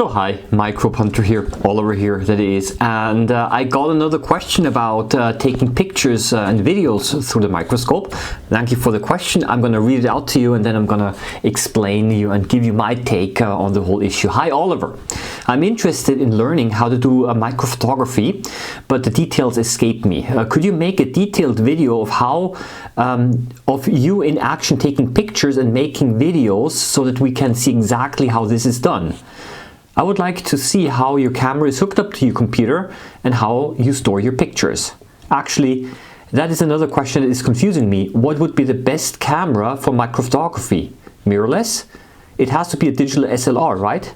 So hi, Microbehunter here, Oliver here that is, and I got another question about taking pictures and videos through the microscope. Thank you for the question. I'm going to read it out to you and then I'm going to explain to you and give you my take on the whole issue. Hi Oliver, I'm interested in learning how to do microphotography, but the details escape me. Could you make a detailed video of how of you in action taking pictures and making videos so that we can see exactly how this is done? I would like to see how your camera is hooked up to your computer and how you store your pictures. Actually, that is another question that is confusing me. What would be the best camera for microphotography? Mirrorless? It has to be a digital SLR, right?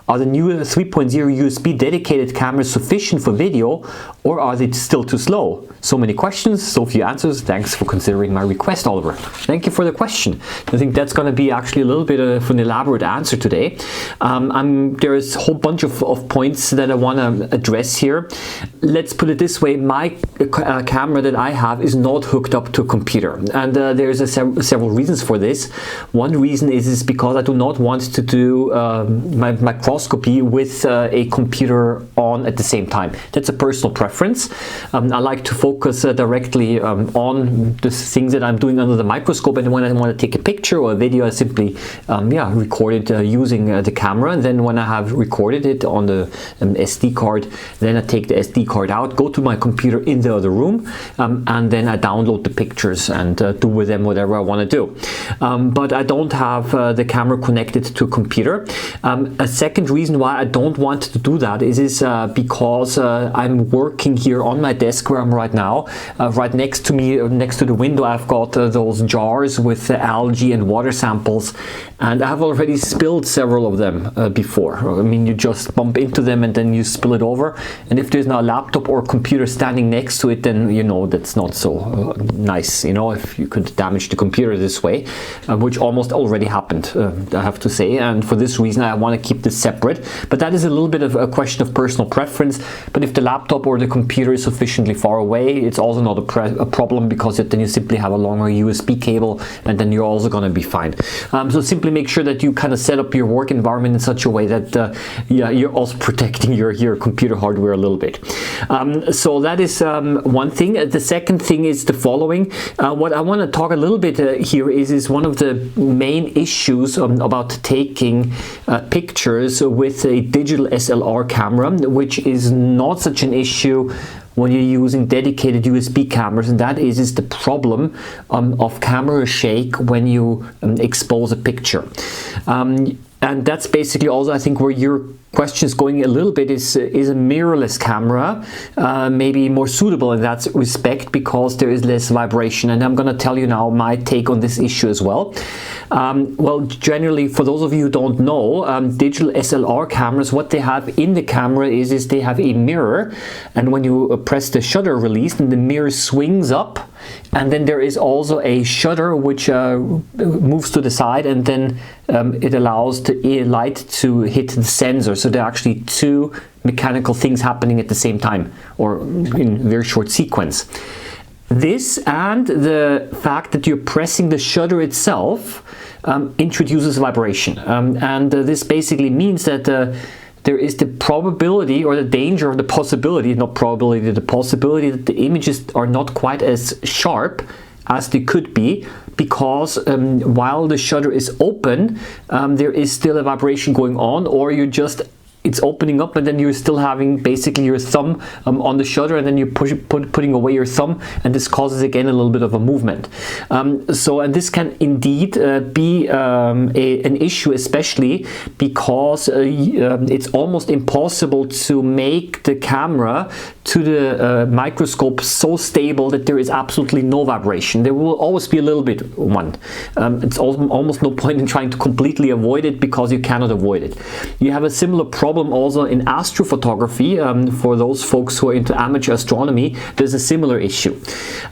Are the new 3.0 USB dedicated cameras sufficient for video, or are they still too slow? So many questions, so few answers. Thanks for considering my request, Oliver. Thank you for the question. I think that's going to be actually a little bit of an elaborate answer today. There's a whole bunch of points that I want to address here. Let's put it this way. My camera that I have is not hooked up to a computer, and there's several reasons for this. One reason is because I do not want to do my microscopy with a computer on at the same time. That's a personal preference. I like to focus directly on the things that I'm doing under the microscope, and when I want to take a picture or a video, I simply record it using the camera, and then when I have recorded it on the SD card, then I take the SD card out, go to my computer in the other room, and then I download the pictures and do with them whatever I want to do. But I don't have the camera connected to a computer. A second reason why I don't want to do that is because I'm working here on my desk where I'm right now. Right next to me, next to the window, I've got those jars with algae and water samples, and I've already spilled several of them before. I mean, you just bump into them and then you spill it over, and if there's now a laptop or computer standing next to it, then you know that's not so nice, you know, if you could damage the computer this way, which almost already happened, I have to say, and for this reason I want to keep this separate. But that is a little bit of a question of personal preference. But if the laptop or the computer is sufficiently far away, it's also not a problem, because then you simply have a longer USB cable and then you're also going to be fine. So simply make sure that you kind of set up your work environment in such a way that you're also protecting your computer hardware a little bit. So that is one thing. The second thing is the following. What I want to talk a little bit here is one of the main issues about taking pictures with a digital SLR camera, which is not such an issue when you're using dedicated USB cameras, and that is the problem of camera shake when you expose a picture. And that's basically also, I think, where your question is going a little bit, is a mirrorless camera maybe more suitable in that respect, because there is less vibration. And I'm going to tell you now my take on this issue as well. Well, generally, for those of you who don't know, digital SLR cameras, what they have in the camera is they have a mirror, and when you press the shutter release, then the mirror swings up, and then there is also a shutter which moves to the side, and then it allows the light to hit the sensor. So there are actually two mechanical things happening at the same time, or in very short sequence. This and the fact that you're pressing the shutter itself introduces vibration, and this basically means that there is the probability, or the danger, or the possibility, not probability, the possibility that the images are not quite as sharp as they could be, because while the shutter is open, there is still a vibration going on, or it's opening up and then you're still having basically your thumb on the shutter, and then you're putting away your thumb, and this causes again a little bit of a movement. And this can indeed be an issue, especially because it's almost impossible to make the camera to the microscope so stable that there is absolutely no vibration. There will always be a little bit one. It's almost no point in trying to completely avoid it, because you cannot avoid it. You have a similar problem also in astrophotography. For those folks who are into amateur astronomy, there's a similar issue.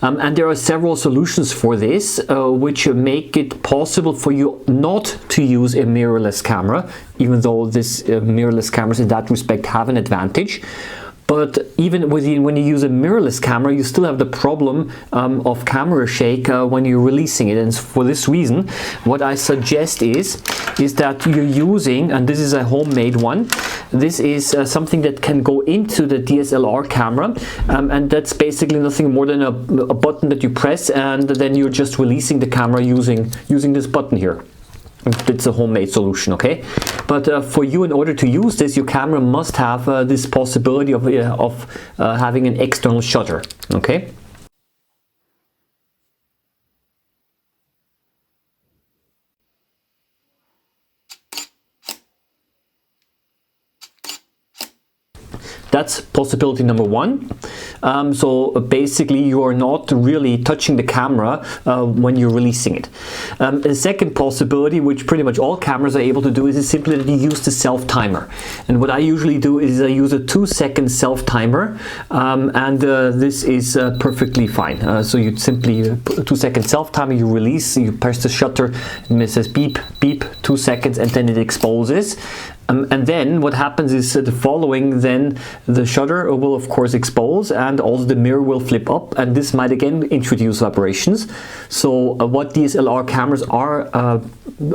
And there are several solutions for this, which make it possible for you not to use a mirrorless camera, even though this mirrorless cameras in that respect have an advantage. But even when you use a mirrorless camera, you still have the problem of camera shake when you're releasing it. And for this reason, what I suggest is that you're using, and this is a homemade one, this is something that can go into the DSLR camera, and that's basically nothing more than a button that you press, and then you're just releasing the camera using this button here. It's a homemade solution, okay? But for you, in order to use this, your camera must have this possibility of having an external shutter, okay? That's possibility number one. So basically you are not really touching the camera when you're releasing it. The second possibility, which pretty much all cameras are able to do, is simply that you use the self-timer. And what I usually do is I use a 2-second self-timer, and this is perfectly fine. So you simply put a 2-second self-timer, you release, you press the shutter, and it says beep, beep, 2 seconds, and then it exposes. And then what happens is the following, then the shutter will of course expose, and also the mirror will flip up, and this might again introduce vibrations. So what DSLR cameras are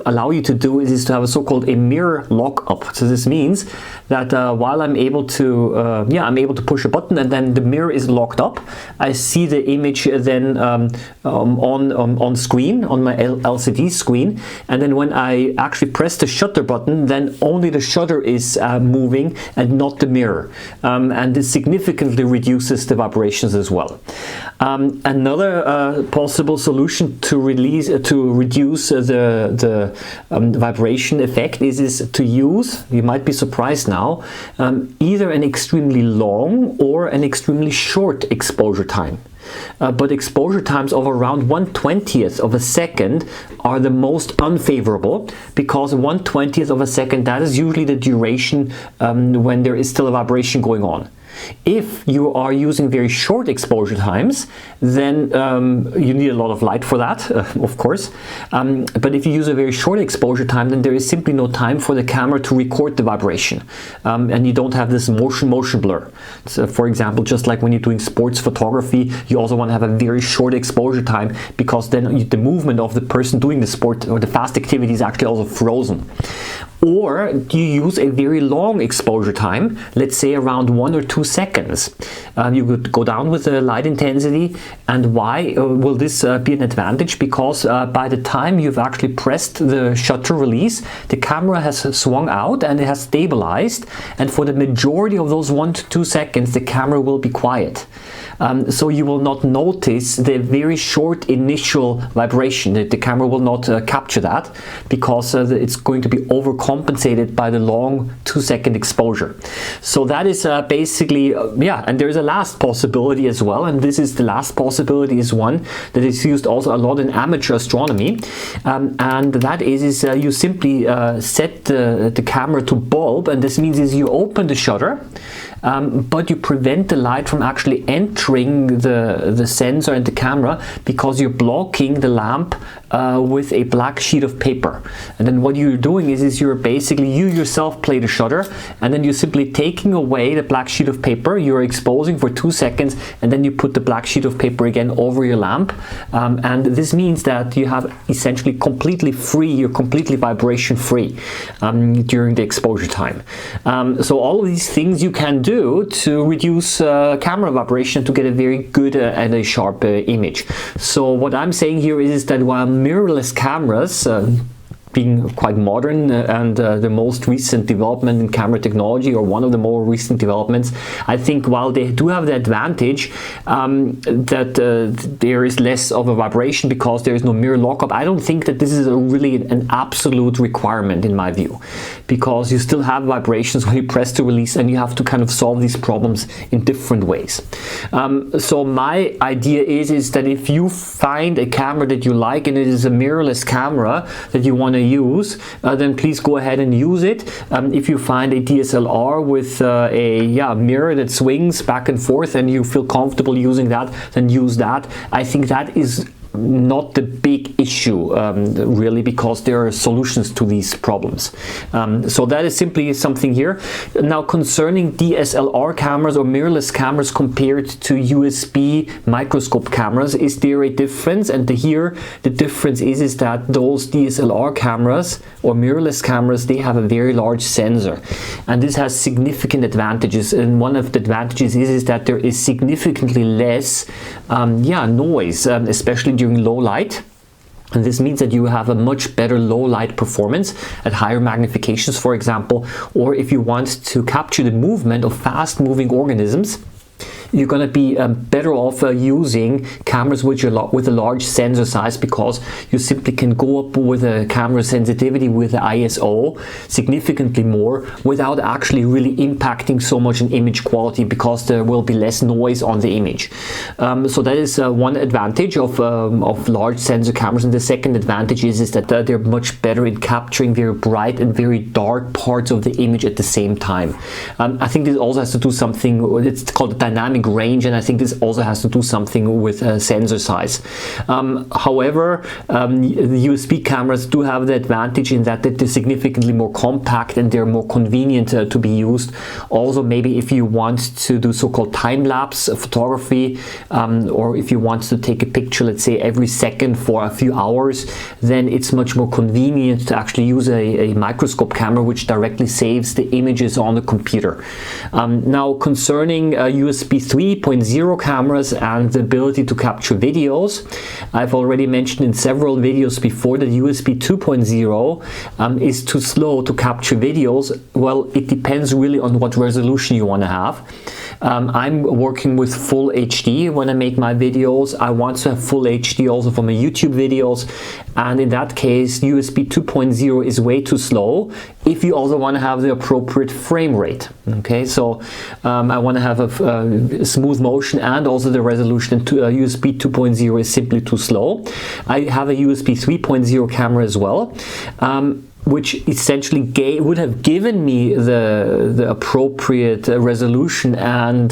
allow you to do is to have a so-called a mirror lockup. So this means that while I'm able to I'm able to push a button, and then the mirror is locked up, I see the image then on screen, on my LCD screen, and then when I actually press the shutter button, then only the shutter is moving and not the mirror, and this significantly reduces the vibrations as well. Another possible solution to reduce the vibration effect is to use, you might be surprised now, either an extremely long or an extremely short exposure time. But exposure times of around 1/20th of a second are the most unfavorable, because 1/20th of a second, that is usually the duration when there is still a vibration going on. If you are using very short exposure times, then you need a lot of light for that, of course. But if you use a very short exposure time, then there is simply no time for the camera to record the vibration, and you don't have this motion blur. So, for example, just like when you're doing sports photography, you also want to have a very short exposure time, because then the movement of the person doing the sport or the fast activity is actually also frozen. Or you use a very long exposure time, let's say around 1 or 2 seconds. You could go down with the light intensity. And why will this be an advantage? Because by the time you've actually pressed the shutter release, the camera has swung out and it has stabilized. And for the majority of those 1 to 2 seconds, the camera will be quiet. So you will not notice the very short initial vibration. The camera will not capture that, because it's going to be overcompensated by the long 2-second exposure. So that is basically, and there is a last possibility as well, and this is the last possibility, is one that is used also a lot in amateur astronomy, and that is you simply set the camera to bulb, and this means is you open the shutter, but you prevent the light from actually entering the sensor and the camera, because you're blocking the lamp with a black sheet of paper. And then what you're doing is you're basically, you yourself play the shutter, and then you're simply taking away the black sheet of paper, you're exposing for 2 seconds, and then you put the black sheet of paper again over your lamp. And this means that you have essentially completely free, you're completely vibration free during the exposure time. So all of these things you can do to reduce camera vibration to get a very good and a sharp image. So what I'm saying here is that while mirrorless cameras being quite modern and the most recent development in camera technology, or one of the more recent developments, I think while they do have the advantage that there is less of a vibration because there is no mirror lockup, I don't think that this is really an absolute requirement in my view, because you still have vibrations when you press the release, and you have to kind of solve these problems in different ways. So my idea is that if you find a camera that you like, and it is a mirrorless camera that you want to use, then please go ahead and use it. If you find a DSLR with a mirror that swings back and forth and you feel comfortable using that, then use that. I think that is not the big issue really, because there are solutions to these problems. So that is simply something here. Now, concerning DSLR cameras or mirrorless cameras compared to USB microscope cameras, is there a difference? And here the difference is that those DSLR cameras or mirrorless cameras, they have a very large sensor, and this has significant advantages. And one of the advantages is that there is significantly less noise, especially during low light. And this means that you have a much better low light performance at higher magnifications, for example, or if you want to capture the movement of fast moving organisms, you're going to be better off using cameras with a large sensor size, because you simply can go up with a camera sensitivity with the ISO significantly more without actually really impacting so much in image quality, because there will be less noise on the image. So that is one advantage of large sensor cameras. And the second advantage is that they're much better in capturing very bright and very dark parts of the image at the same time. I think this also has to do something, it's called dynamic range, and I think this also has to do something with sensor size. However, the USB cameras do have the advantage in that they're significantly more compact and they're more convenient to be used. Also, maybe if you want to do so-called time-lapse photography, or if you want to take a picture, let's say every second for a few hours, then it's much more convenient to actually use a microscope camera, which directly saves the images on the computer. Now, concerning USB 3.0 cameras and the ability to capture videos, I've already mentioned in several videos before that USB 2.0 is too slow to capture videos. Well, it depends really on what resolution you want to have. I'm working with full HD when I make my videos. I want to have full HD also for my YouTube videos, and in that case USB 2.0 is way too slow if you also want to have the appropriate frame rate. Okay, so I want to have a smooth motion and also the resolution, and USB 2.0 is simply too slow. I have a USB 3.0 camera as well, which essentially would have given me the appropriate resolution and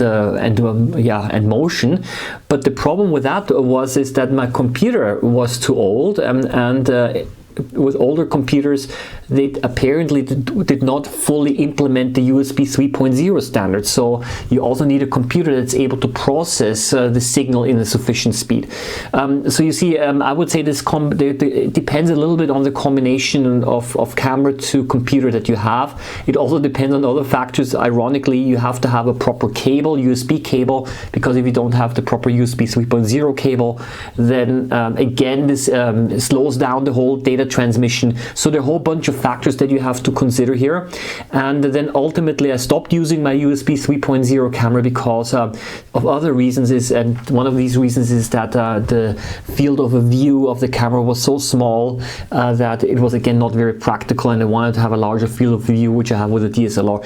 motion. But the problem with that is that my computer was too old, and with older computers, they apparently did not fully implement the USB 3.0 standard. So you also need a computer that's able to process the signal in a sufficient speed. So you see, I would say it depends a little bit on the combination of camera to computer that you have. It also depends on other factors. Ironically, you have to have a proper cable, USB cable, because if you don't have the proper USB 3.0 cable, then again, this slows down the whole data transmission. So there are a whole bunch of factors that you have to consider here. And then ultimately I stopped using my USB 3.0 camera because of other reasons, and one of these reasons is that the field of view of the camera was so small that it was again not very practical, and I wanted to have a larger field of view, which I have with a DSLR.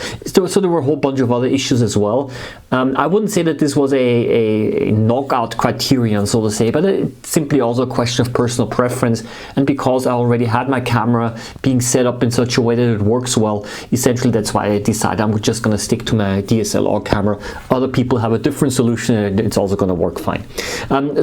So there were a whole bunch of other issues as well. I wouldn't say that this was a knockout criterion, so to say, but it's simply also a question of personal preference. And because I already had my camera being set up in such a way that it works well, essentially that's why I decided I'm just going to stick to my DSLR camera. Other people have a different solution, and it's also going to work fine.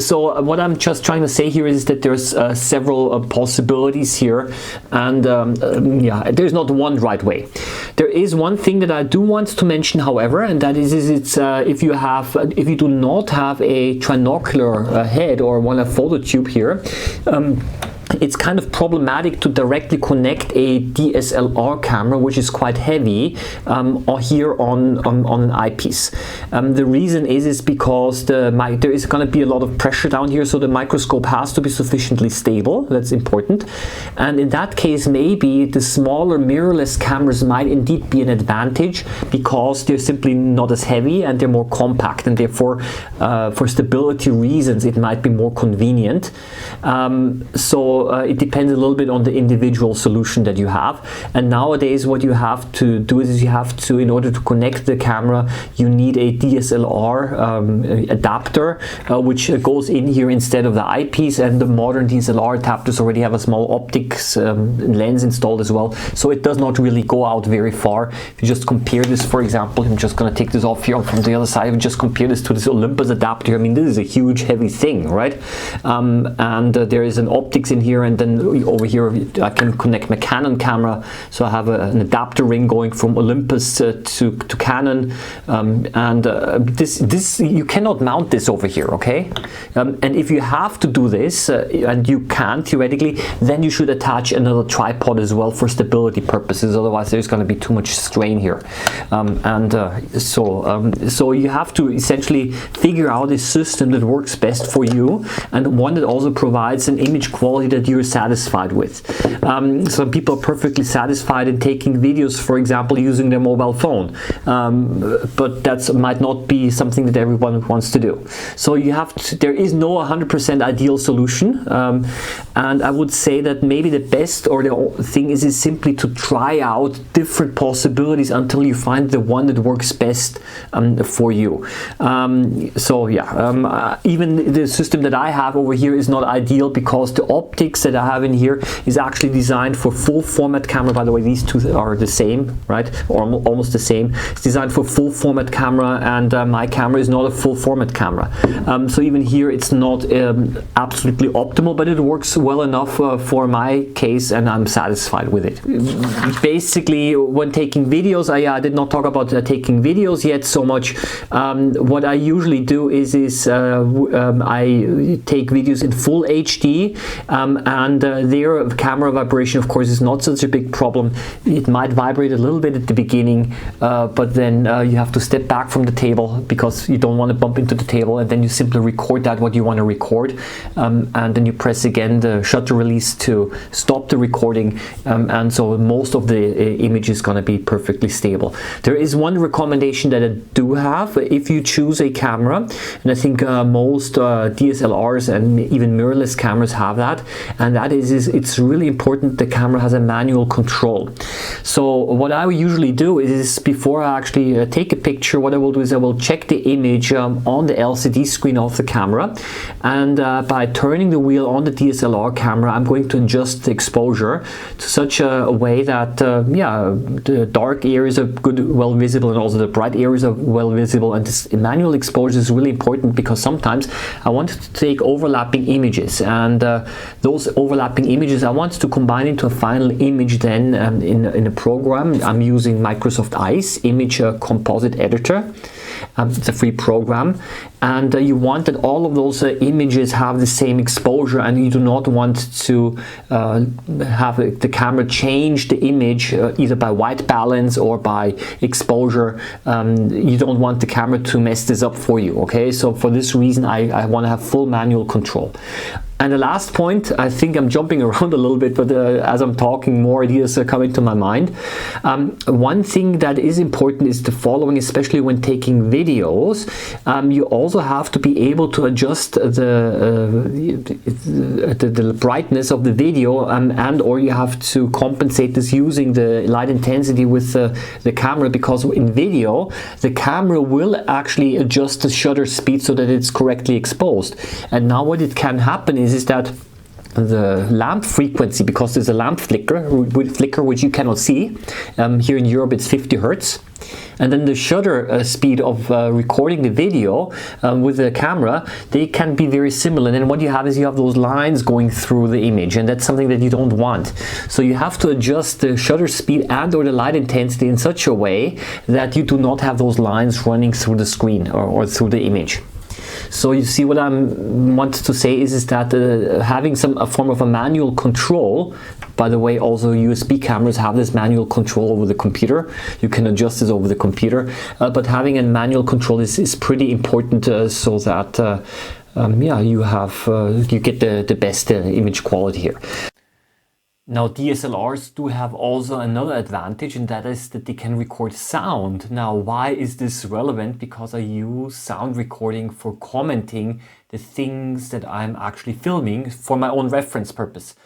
So what I'm just trying to say here is that there's several possibilities here, and there's not one right way. There is one thing that I do want to mention, however, and that is if you do not have a trinocular head or one photo tube here, it's kind of problematic to directly connect a DSLR camera, which is quite heavy, or here on an eyepiece. The reason is because there is going to be a lot of pressure down here, so the microscope has to be sufficiently stable. That's important. And in that case, maybe the smaller mirrorless cameras might indeed be an advantage, because they're simply not as heavy and they're more compact, and therefore for stability reasons it might be more convenient. So So it depends a little bit on the individual solution that you have. And nowadays what you have to do is you have to, in order to connect the camera, you need a DSLR adapter, which goes in here instead of the eyepiece, and the modern DSLR adapters already have a small optics lens installed as well, so it does not really go out very far. If you just compare this, for example, I'm just going to take this off here from the other side, if you just compare this to this Olympus adapter, I mean, this is a huge heavy thing, right? And there is an optics in here, and then over here I can connect my Canon camera, so I have an adapter ring going from Olympus to Canon, and this you cannot mount this over here, okay? And if you have to do this, and you can theoretically, then you should attach another tripod as well for stability purposes, otherwise there's going to be too much strain here. So you have to essentially figure out a system that works best for you, and one that also provides an image quality that you're satisfied with. Some people are perfectly satisfied in taking videos, for example, using their mobile phone, but that might not be something that everyone wants to do. So you have to, there is no 100% ideal solution, and I would say that maybe the best or the thing is simply to try out different possibilities until you find the one that works best for you. So yeah, even the system that I have over here is not ideal, because the optics that I have in here is actually designed for full format camera. By the way, these two are the same, right, or almost the same. It's designed for full format camera, and my camera is not a full format camera, so even here it's not absolutely optimal, but it works well enough for my case, and I'm satisfied with it. Basically, when taking videos, I did not talk about taking videos yet so much. What I usually do is I take videos in full HD, and their camera vibration, of course, is not such a big problem. It might vibrate a little bit at the beginning, but then you have to step back from the table because you don't want to bump into the table, and then you simply record that what you want to record, and then you press again the shutter release to stop the recording, and so most of the image is going to be perfectly stable. There is one recommendation that I do have if you choose a camera, and I think most DSLRs and even mirrorless cameras have that, and that is it's really important the camera has a manual control. So what I usually do is, before I actually take a picture, what I will do is I will check the image on the LCD screen of the camera, and by turning the wheel on the DSLR camera, I'm going to adjust the exposure to such a way that yeah, the dark areas are well visible, and also the bright areas are well visible. And this manual exposure is really important, because sometimes I want to take overlapping images, and those overlapping images I want to combine into a final image then in a program. I'm using Microsoft Ice Image Composite Editor. It's a free program, and you want that all of those images have the same exposure, and you do not want to have the camera change the image either by white balance or by exposure. You don't want the camera to mess this up for you, okay? So for this reason I want to have full manual control. And the last point, I think I'm jumping around a little bit, but as I'm talking, more ideas are coming to my mind. One thing that is important is the following, especially when taking videos. You also have to be able to adjust the brightness of the video, and or you have to compensate this using the light intensity with the camera, because in video the camera will actually adjust the shutter speed so that it's correctly exposed. And now what it can happen is that the lamp frequency, because there's a lamp flicker which you cannot see, here in Europe it's 50 Hertz, and then the shutter speed of recording the video with the camera, they can be very similar. And then what you have is you have those lines going through the image, and that's something that you don't want. So you have to adjust the shutter speed and or the light intensity in such a way that you do not have those lines running through the screen or through the image. So you see what I want to say is that having a form of a manual control, by the way, also USB cameras have this manual control over the computer. You can adjust this over the computer, but having a manual control is pretty important, so that yeah, you get the best image quality here. Now DSLRs do have also another advantage, and that is that they can record sound. Now why is this relevant? Because I use sound recording for commenting the things that I'm actually filming for my own reference purpose.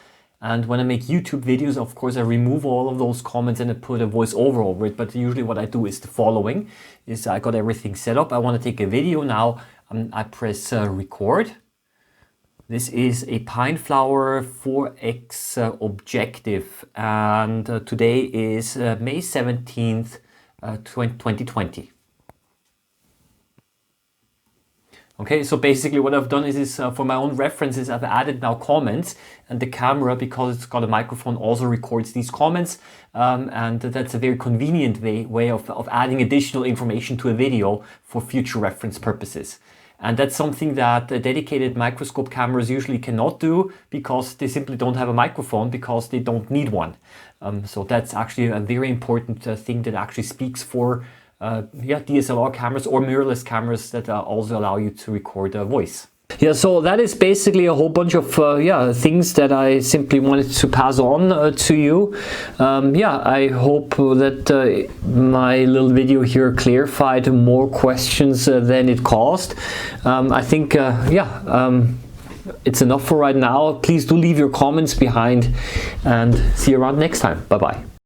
And when I make YouTube videos, of course, I remove all of those comments and I put a voiceover over it. But usually what I do is the following, is I got everything set up. I want to take a video now. I press record. This is a Pineflower 4X objective, and today is May 17th, 2020. Okay, so basically what I've done is for my own references, I've added now comments, and the camera, because it's got a microphone, also records these comments, and that's a very convenient way of adding additional information to a video for future reference purposes. And that's something that dedicated microscope cameras usually cannot do, because they simply don't have a microphone, because they don't need one. So that's actually a very important thing that actually speaks for DSLR cameras or mirrorless cameras that also allow you to record a voice. Yeah, so that is basically a whole bunch of things that I simply wanted to pass on to you. I hope that my little video here clarified more questions than it caused. I think it's enough for right now. Please do leave your comments behind, and see you around next time. Bye bye.